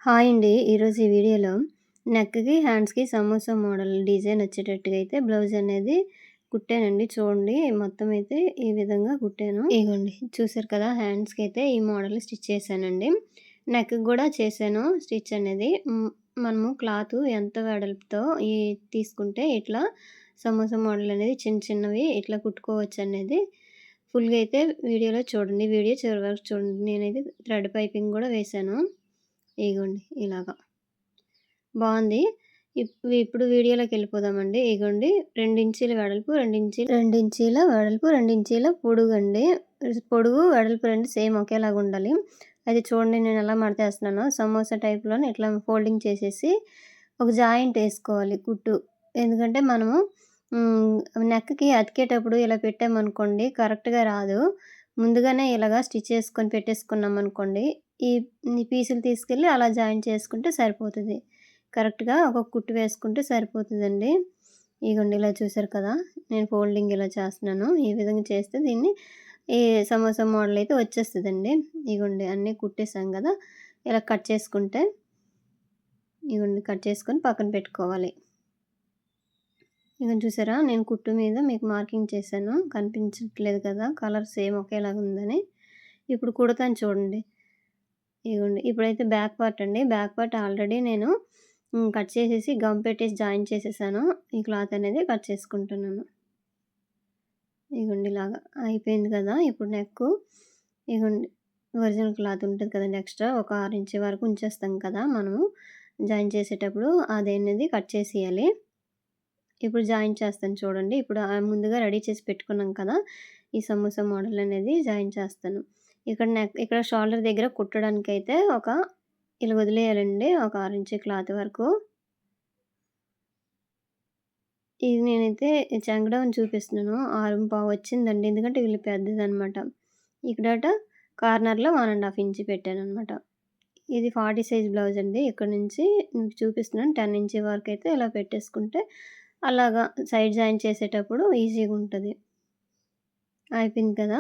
Hi అండి. ఈరోజు ఈ వీడియోలో నెక్‌కి, హ్యాండ్స్‌కి సమోసా మోడల్ డిజైన్ వచ్చేటట్టుగా అయితే బ్లౌజ్ అనేది కుట్టానండి. చూడండి మొత్తం అయితే ఈ విధంగా కుట్టాను. ఇగోండి చూసారు కదా! హ్యాండ్స్‌కి అయితే ఈ మోడల్ స్టిచ్ చేశానండి. నెక్‌కి కూడా చేశాను స్టిచ్ అనేది. మనము క్లాత్ ఎంత వెడల్పుతో తీసుకుంటే ఇట్లా సమోసా మోడల్ అనేది చిన్న చిన్నవి ఇట్లా కుట్టుకోవచ్చు అనేది ఫుల్‌గా అయితే వీడియోలో చూడండి. వీడియో చివరి వరకు చూడండి. నేనైతే థ్రెడ్ పైపింగ్ కూడా వేశాను. ఇగోండి ఇలాగా. బావుంది. ఇప్పుడు వీడియోలోకెళ్ళిపోదామండి. ఇగోండి 2 ఇంచీల వెడల్పు, 2 ఇంచీల వెడల్పు, 2 ఇంచీల పొడుగండి. పొడుగు, వెడల్పు 2 సేమ్ ఒకేలాగుండాలి. అయితే చూడండి నేనెలా మడతేస్తున్నానో సమోసా టైప్‌లోనే ఇట్లా ఫోల్డింగ్ చేసేసి ఒక జాయింట్ ఏసుకోవాలి కుట్టు. ఎందుకంటే మనము నెక్‌కి అతికేటప్పుడు ఇలా పెట్టామనుకోండి కరెక్ట్‌గా రాదు. ముందుగానే ఇలాగా స్టిచ్ చేసుకొని పెట్టేసుకున్నామనుకోండి, ఈ ఈ పీసులు తీసుకెళ్ళి అలా జాయిన్ చేసుకుంటే సరిపోతది. కరెక్ట్‌గా ఒక కుట్టు వేసుకుంటే సరిపోతదండి. ఇగోండి ఇలా చూసారు కదా! నేను ఫోల్డింగ్ ఇలా చేస్తున్నాను. ఈ విధంగా చేస్తే దీన్ని ఈ సమోసా మోడల్ అయితే వచ్చేస్తదండి. ఇగోండి అన్నీ కుట్టేసాం గదా! ఇలా కట్ చేసుకుంటే ఇగోండి కట్ చేసుకొని పక్కన పెట్టుకోవాలి. ఇగోండి చూసారా? నేను కుట్టు మీద మీకు మార్కింగ్ చేశాను. కనిపించట్లేదు కదా! కలర్ సేమ్ ఒకేలాగా ఉందని. ఇప్పుడు కుడతాను చూడండి. ఇగోండి ఇప్పుడైతే బ్యాక్ పార్ట్ అండి. బ్యాక్ పార్ట్ ఆల్రెడీ నేను కట్ చేసేసి గమ్ పెట్టేసి జాయిన్ చేసేసాను. ఈ క్లాత్ అనేది కట్ చేసుకుంటున్నాను. ఇగోండి ఇలాగా అయిపోయింది కదా! ఇప్పుడు నెక్కు ఇగోండి ఒరిజినల్ క్లాత్ ఉంటది కదండీ ఎక్స్‌ట్రా ఒక 6 ఇంచ్ వరకు ఉంచేస్తాం కదా! మనము జాయిన్ చేసేటప్పుడు అదనేది కట్ చేసేయాలి. ఇప్పుడు జాయిన్ చేస్తాను చూడండి. ఇప్పుడు ముందుగా రెడీ చేసి పెట్టుకున్నాం కదా! ఈ సమోసా మోడల్ అనేది జాయిన్ చేస్తాను. ఇక్కడ షోల్డర్ దగ్గర కుట్టడానికైతే ఇలా వదిలేయాలండి. ఒక 6 ఇంచ్ క్లాత్ వరకు. ఇది నేనైతే చెంగడం చూపిస్తున్నాను. 6:15 వచ్చిందండి. ఎందుకంటే వీళ్ళు పెద్దదనమాట. ఇక్కడట కార్నర్‌లో 1 ½ ఇంచ్ పెట్టాననమాట. ఇది 40 సైజ్ బ్లౌజ్ అండి. ఇక్కడ నుంచి మీకు చూపిస్తున్నాను 10 ఇంచ్ వరకైతే ఇలా పెట్టేసుకుంటే అలాగా సైడ్ జాయిన్ చేసేటప్పుడు ఈజీగుంటది. అయిపోయింది కదా!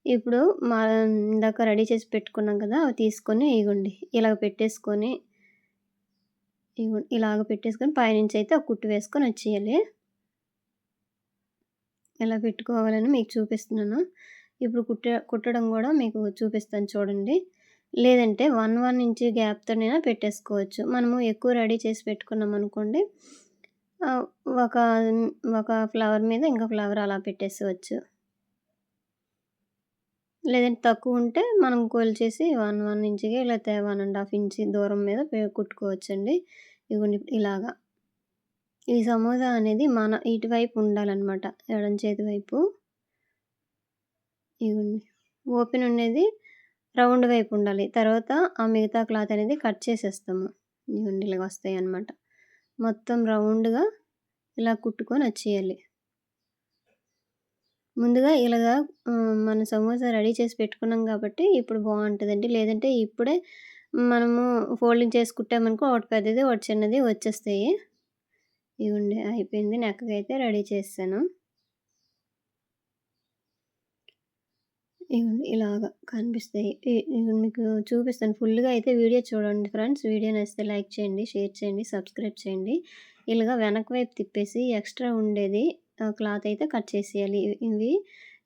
ఇప్పుడు ఇందాక రెడీ చేసి పెట్టుకున్నాం కదా! అవి తీసుకొని ఇగోండి ఇలాగ పెట్టేసుకొని ఇలాగ పెట్టేసుకొని పైనుంచయితే ఒక కుట్టు వేసుకొని వచ్చేయాలి. ఎలా పెట్టుకోవాలని మీకు చూపిస్తున్నాను. ఇప్పుడు కుట్టడం గూడా మీకు చూపిస్తాను చూడండి. లేదంటే 1 ఇంచ్ గ్యాప్‌తోనైనా పెట్టేసుకోవచ్చు. మనము ఎక్కువ రెడీ చేసి పెట్టుకున్నామనుకోండి ఆహ్, ఒక ఒక ఫ్లవర్ మీద ఇంకో ఫ్లవర్ అలా పెట్టేసేయొచ్చు. లేదంటే తక్కువుంటే మనం కొలిచేసి 1 ఇంచ్‌కి లేతే 1 ½ ఇంచ్ దూరం మీద కుట్టుకోవచ్చండి. ఇగోండి ఇలాగా. ఈ సమోసా అనేది మన ఇటువైపు ఉండాలనమాట. ఎడమ చేతి వైపు. ఇగోండి. ఓపెన్ ఉండేది రౌండ్ వైపు ఉండాలి. తర్వాత ఆ మిగతా క్లాత్ అనేది కట్ చేసేస్తాము. ఇగోండి ఇలాగ వస్తాయన్నమాట. మొత్తం రౌండ్‌గా ఇలా కుట్టుకొని వచ్చేయాలి. ముందుగా ఇలాగా మన సమోసా రెడీ చేసి పెట్టుకున్నాం కాబట్టి ఇప్పుడు బావుంటదండి. లేదంటే ఇప్పుడే మనము ఫోల్డింగ్ చేసి కుట్టామనుకో ఒకటి పెద్దది, ఒకటి చిన్నది వచ్చేస్తాయి. ఇగోండి అయిపోయింది. నెక్కకైతే రెడీ చేసేసాను. ఇగోండి ఇలాగా కనిపిస్తాయి. మీకు చూపిస్తాను ఫుల్‌గా అయితే వీడియో చూడండి ఫ్రెండ్స్. వీడియో నచ్చితే లైక్ చేయండి, షేర్ చేయండి, సబ్స్క్రైబ్ చేయండి. ఇలాగా వెనక వైపు తిప్పేసి ఎక్స్ట్రా ఉండేది క్లాత్ అయితే కట్ చేసేయాలి. ఇవి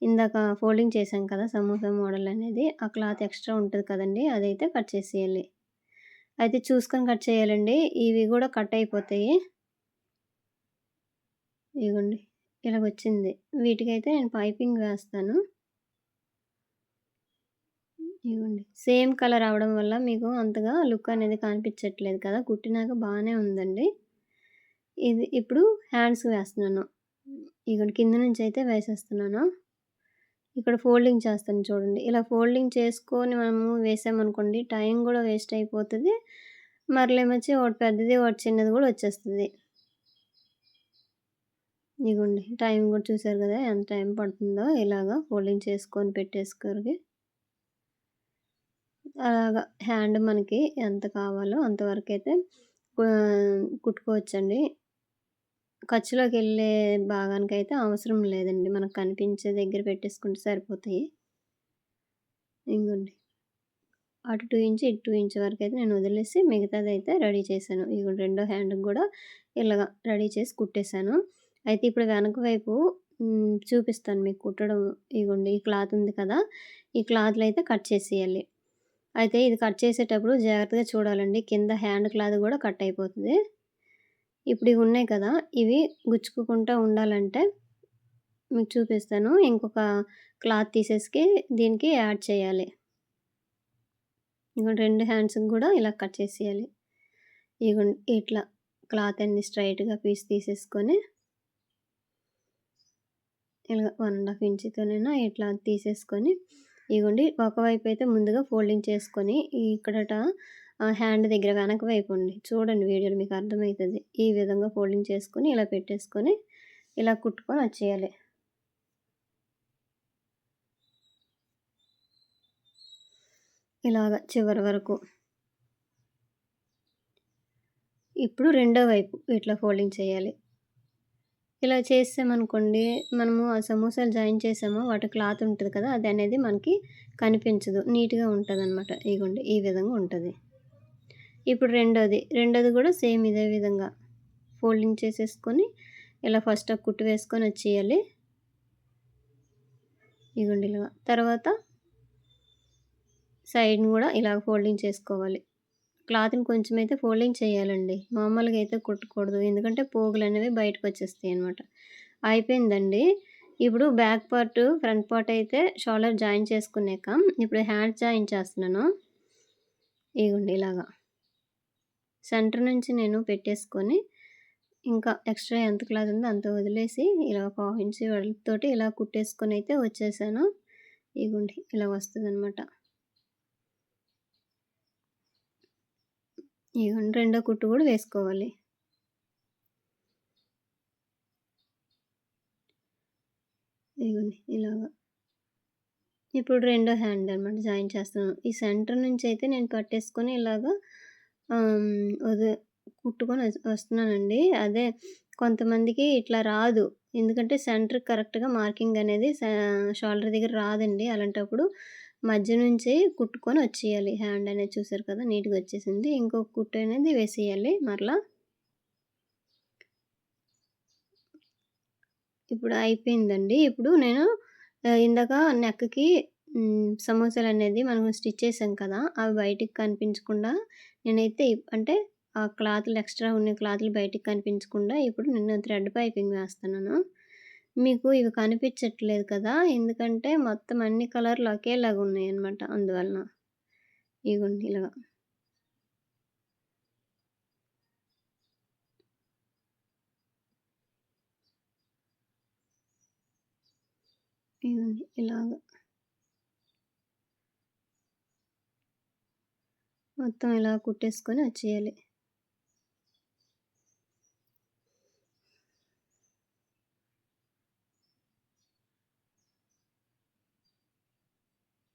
ఇందాక ఫోల్డింగ్ చేశాం కదా! సమోసా మోడల్ అనేది ఆ క్లాత్ ఎక్స్ట్రా ఉంటది కదండీ! అదైతే కట్ చేసేయాలి. అయితే చూసుకొని కట్ చేయాలండి. ఇవి గూడా కట్ అయిపోతాయి. ఇగోండి ఇలాగొచ్చింది. వీటికైతే నేను పైపింగ్ వేస్తాను. ఇగోండి. సేమ్ కలర్ అవ్వడం వల్ల మీకు అంతగా లుక్ అనేది కనిపించట్లేదు కదా! కుట్టినాక బానే ఉందండి. ఇది ఇప్పుడు హ్యాండ్స్‌కి వేస్తున్నాను. ఇగోండి కింద నుంచయితే వేసేస్తున్నాను. ఇక్కడ ఫోల్డింగ్ చేస్తాను చూడండి. ఇలా ఫోల్డింగ్ చేసుకొని మనము వేసామనుకోండి టైం గూడా వేస్ట్ అయిపోతది. మరలేమొచ్చి ఒకటి పెద్దది, ఒకటి చిన్నది గూడా వచ్చేస్తది. ఇగోండి టైం గూడా చూసారు గదా! ఎంత టైం పడుతుందో ఇలాగా ఫోల్డింగ్ చేసుకొని పెట్టేసుకోరికి. అలాగా హ్యాండ్ మనకి ఎంత కావాలో అంతవరకైతే కుట్టుకోవచ్చండి. ఖర్చులోకెళ్ళే భాగానికైతే అవసరం లేదండి. మనకు కనిపించే దగ్గర పెట్టేసుకుంటే సరిపోతాయి. ఇంగోండి. అటు 2 ఇంచ్, ఇటు 2 ఇంచ్ వరకైతే నేను వదిలేసి మిగతాదైతే రెడీ చేశాను. ఇగోండి రెండో హ్యాండ్‌కి గూడా ఇలాగ రెడీ చేసి కుట్టేశాను. అయితే ఇప్పుడు వెనక వైపు చూపిస్తాను మీకు కుట్టడం. ఇగోండి ఈ క్లాత్ ఉంది కదా! ఈ క్లాత్‌లో అయితే కట్ చేసేయాలి. అయితే ఇది కట్ చేసేటప్పుడు జాగ్రత్తగా చూడాలండి. కింద హ్యాండ్ క్లాత్ గూడా కట్ అయిపోతది. ఇప్పుడు ఇవి ఉన్నాయి కదా! ఇవి గుచ్చుకోకుండా ఉండాలంటే మీకు చూపిస్తాను. ఇంకొక క్లాత్ తీసేసి దీనికి యాడ్ చేయాలి. ఇగోండి 2 హ్యాండ్స్‌కి గూడా ఇలా కట్ చేసేయాలి. ఇగోండి ఇట్లా క్లాత్ అన్ని స్ట్రెయిట్‌గా పీస్ తీసేసుకొని ఇలాగ 1 ½ ఇంచుతోనైనా ఇట్లా తీసేసుకొని ఇగోండి ఒకవైపు అయితే ముందుగా ఫోల్డింగ్ చేసుకొని ఇక్కడట హ్యాండ్ దగ్గర వెనక వైపు అండి. చూడండి వీడియోలో మీకు అర్థమైతది. ఈ విధంగా ఫోల్డింగ్ చేసుకొని ఇలా పెట్టేసుకొని ఇలా కుట్టుకొని వచ్చేయాలి. ఇలాగ చివరి వరకు. ఇప్పుడు రెండో వైపు ఇట్లా ఫోల్డింగ్ చేయాలి. ఇలా చేసామనుకోండి మనము ఆ సమోసాలు జాయిన్ చేసామో వాటి క్లాత్ ఉంటది కదా! అది అనేది మనకి కనిపించదు. నీట్‌గా ఉంటదనమాట. ఇగోండి ఈ విధంగా ఉంటది. ఇప్పుడు రెండోది కూడా సేమ్ ఇదే విధంగా ఫోల్డింగ్ చేసేసుకొని ఇలా ఫస్ట్ ఒక కుట్టు వేసుకొని వచ్చేయాలి. ఇగోండి ఇలాగ. తర్వాత సైడ్‌ని కూడా ఇలాగ ఫోల్డింగ్ చేసుకోవాలి. క్లాత్‌ని కొంచెం అయితే ఫోల్డింగ్ చేయాలండి. మామూలుగా అయితే కుట్టకూడదు. ఎందుకంటే పోగులనేవి బయటకొచ్చేస్తాయన్నమాట. అయిపోయిందండి. ఇప్పుడు బ్యాక్ పార్ట్, ఫ్రంట్ పార్ట్ అయితే షోల్డర్ జాయిన్ చేసుకున్నాక ఇప్పుడు హ్యాండ్స్ జాయిన్ చేస్తున్నాను. ఇగోండి ఇలాగా. సెంటర్ నుంచి నేను పెట్టేసుకొని ఇంకా ఎక్స్‌ట్రా ఎంత క్లాత్ ఉందో అంత వదిలేసి ఇలా ఒక 1/2 ఇంచ్ వెడల్పుతోటి ఇలా కుట్టేసుకొని అయితే వచ్చేసాను. ఇగోండి ఇలా వస్తదనమాట. ఇగోండి రెండో కుట్టు కూడా వేసుకోవాలి. ఇగోండి ఇలాగా. ఇప్పుడు రెండో హ్యాండ్ అనమాట జాయిన్ చేస్తున్నాను. ఈ సెంటర్ నుంచి అయితే నేను పట్టేసుకొని ఇలాగా ఆహ్, వద కుట్టుకొని వస్తున్నానండి. అదే కొంతమందికి ఇట్లా రాదు. ఎందుకంటే సెంటర్ కరెక్ట్‌గా మార్కింగ్ అనేది షోల్డర్ దగ్గర రాదండి. అలాంటప్పుడు మధ్య నుంచి కుట్టుకొని వచ్చేయాలి. హ్యాండ్ అనేది చూసారు కదా! నీట్‌గా వచ్చేసింది. ఇంకొక కుట్టు అనేది వేసేయాలి మరలా. ఇప్పుడు అయిపోయిందండి. ఇప్పుడు నేను ఇందాక నెక్‌కి సమోసాలనేది మనం స్టిచ్ చేసాం కదా! అవి బయటికి కనిపించకుండా నేనైతే అంటే ఆ క్లాతులు ఎక్స్‌ట్రా ఉన్న క్లాతులు బయటికి కనిపించకుండా ఇప్పుడు నేను థ్రెడ్ పైపింగ్ వేస్తున్నాను. మీకు ఇవి కనిపించట్లేదు కదా! ఎందుకంటే మొత్తం అన్ని కలర్‌లు ఒకేలాగా ఉన్నాయన్నమాట అందువలన. ఇగోండి ఇలాగ. ఇగోండి ఇలాగ. మొత్తం ఇలా కుట్టేసుకొని వచ్చేయాలి.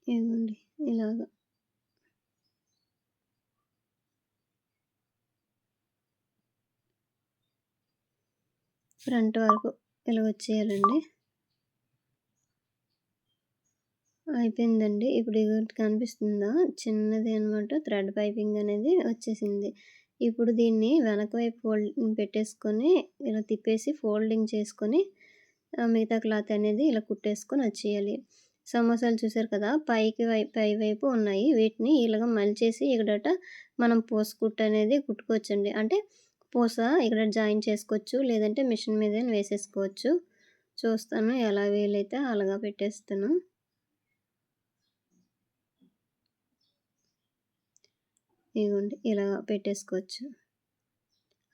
ఇగోండి ఇలాగ. ఫ్రంట్ వరకు ఇలా వచ్చేయాలండి. అయిపోయిందండి. ఇప్పుడు ఇగోటి కనిపిస్తుందా? చిన్నది అనమాట థ్రెడ్ పైపింగ్ అనేది వచ్చేసింది. ఇప్పుడు దీన్ని వెనక వైపు పెట్టేసుకొని ఇలా తిప్పేసి ఫోల్డింగ్ చేసుకొని మిగతా క్లాత్ అనేది ఇలా కుట్టేసుకొని వచ్చేయాలి. సమోసాలు చూసారు కదా! పై వైపు ఉన్నాయి. వీటిని ఇలాగ మలిచేసి ఇక్కడట మనం పూస కుట్టు అనేది కుట్టుకోవచ్చండి. అంటే పూస ఇక్కడ జాయిన్ చేసుకోవచ్చు. లేదంటే మిషన్ మీదైనా వేసేసుకోవచ్చు. చూస్తాను ఎలా వీలైతే అలాగా పెట్టేస్తాను. ఇగోండి ఇలా పెట్టేసుకోవచ్చు.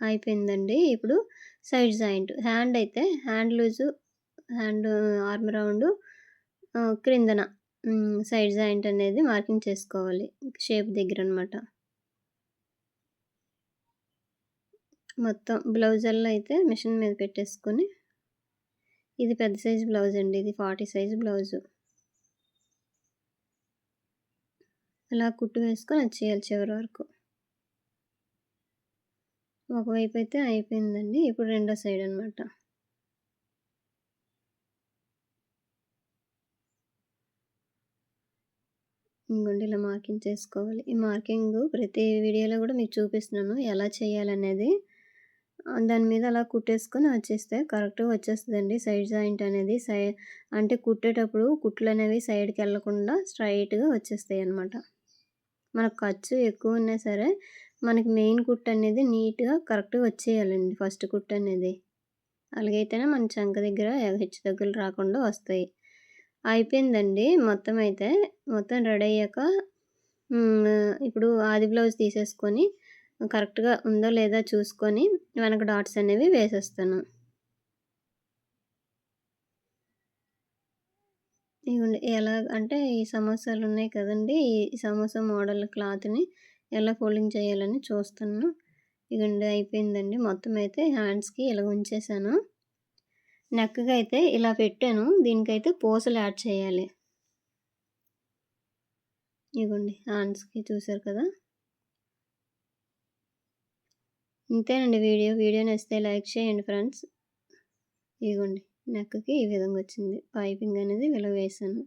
అయిపోయిందండి. ఇప్పుడు సైడ్ జాయింట్. హ్యాండ్ అయితే hand loose, hand arm round క్రిందన సైడ్ జాయింట్ అనేది మార్కింగ్ చేసుకోవాలి. షేప్ దగ్గరనమాట. మొత్తం బ్లౌజల్లో అయితే మిషన్ మీద పెట్టేసుకొని ఇది పెద్ద సైజు బ్లౌజ్ అండి. ఇది 40 సైజు బ్లౌజు. ఇలా కుట్టు వేసుకొని వచ్చేయాలి చివరి వరకు. ఒకవైపు అయితే అయిపోయిందండి. ఇప్పుడు రెండో సైడ్ అనమాట. ఇంగోండి ఇలా మార్కింగ్ చేసుకోవాలి. ఈ మార్కింగు ప్రతి వీడియోలో కూడా మీకు చూపిస్తున్నాను ఎలా చేయాలనేది. దాని మీద అలా కుట్టేసుకొని వచ్చేస్తే కరెక్ట్‌గా వచ్చేస్తదండి. సైడ్ జాయింట్ అనేది అంటే కుట్టేటప్పుడు కుట్లనేవి సైడ్‌కెళ్ళకుండా స్ట్రెయిట్‌గా వచ్చేస్తాయన్నమాట. మనకు ఖర్చు ఎక్కువున్నా సరే, మనకి మెయిన్ కుట్టనేది నీట్‌గా కరెక్ట్‌గా వచ్చేయాలండి ఫస్ట్ కుట్టనేది. అలాగైతేనే మన చంక దగ్గర హెచ్చు తగ్గులు రాకుండా వస్తాయి. అయిపోయిందండి మొత్తం అయితే. మొత్తం రెడీ అయ్యాక ఇప్పుడు ఆది బ్లౌజ్ తీసేసుకొని కరెక్ట్‌గా ఉందో లేదో చూసుకొని వెనక డాట్స్ అనేవి వేసేస్తాను. ఇగోండి ఎలా అంటే ఈ సమోసాలున్నాయి కదండీ! ఈ సమోసా మోడల్ క్లాత్‌ని ఎలా ఫోల్డింగ్ చేయాలని చూస్తున్నాను. ఇగోండి అయిపోయిందండి. మొత్తం అయితే హ్యాండ్స్‌కి ఇలా ఉంచేసాను. నెక్‌కి అయితే ఇలా పెట్టాను. దీనికైతే పూసలు యాడ్ చేయాలి. ఇగోండి హ్యాండ్స్‌కి చూసారు కదా! ఇంతేనండి వీడియో. వీడియో నచ్చితే లైక్ చేయండి ఫ్రెండ్స్. ఇగోండి నెక్‌కి ఈ విధంగా వచ్చింది. పైపింగ్ అనేది ఇలా వేశాను.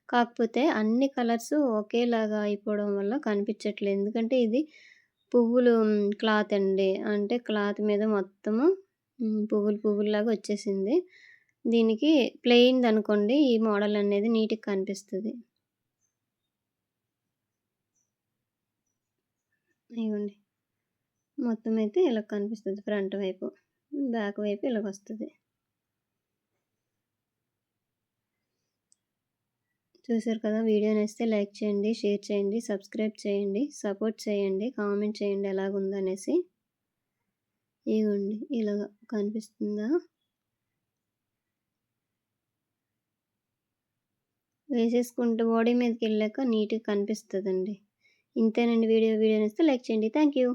కాకపోతే అన్ని కలర్స్ ఒకేలాగా అయిపోవడం వల్ల కనిపించట్లేదు. ఎందుకంటే ఇది పువ్వులు క్లాత్ అండి. అంటే క్లాత్ మీద మొత్తము పువ్వులు పువ్వుల్లాగా వచ్చేసింది. దీనికి ప్లెయిన్‌దనుకోండి ఈ మోడల్ అనేది నీట్‌గా కనిపిస్తది. ఇగోండి. మొత్తం అయితే ఇలా కనిపిస్తది ఫ్రంట్ వైపు. బ్యాక్ వైపు ఇలాగొస్తది. చూసారు కదా! వీడియో నచ్చితే లైక్ చేయండి, షేర్ చేయండి, సబ్స్క్రైబ్ చేయండి, సపోర్ట్ చేయండి, కామెంట్ చేయండి ఎలాగుందనేసి. ఇగోండి ఇలాగ కనిపిస్తుందా? వేసేసుకుంటే బాడీ మీదకెళ్ళాక నీట్‌గా కనిపిస్తదండి. ఇంతేనండి వీడియో. వీడియో నచ్చితే లైక్ చేయండి. Thank you.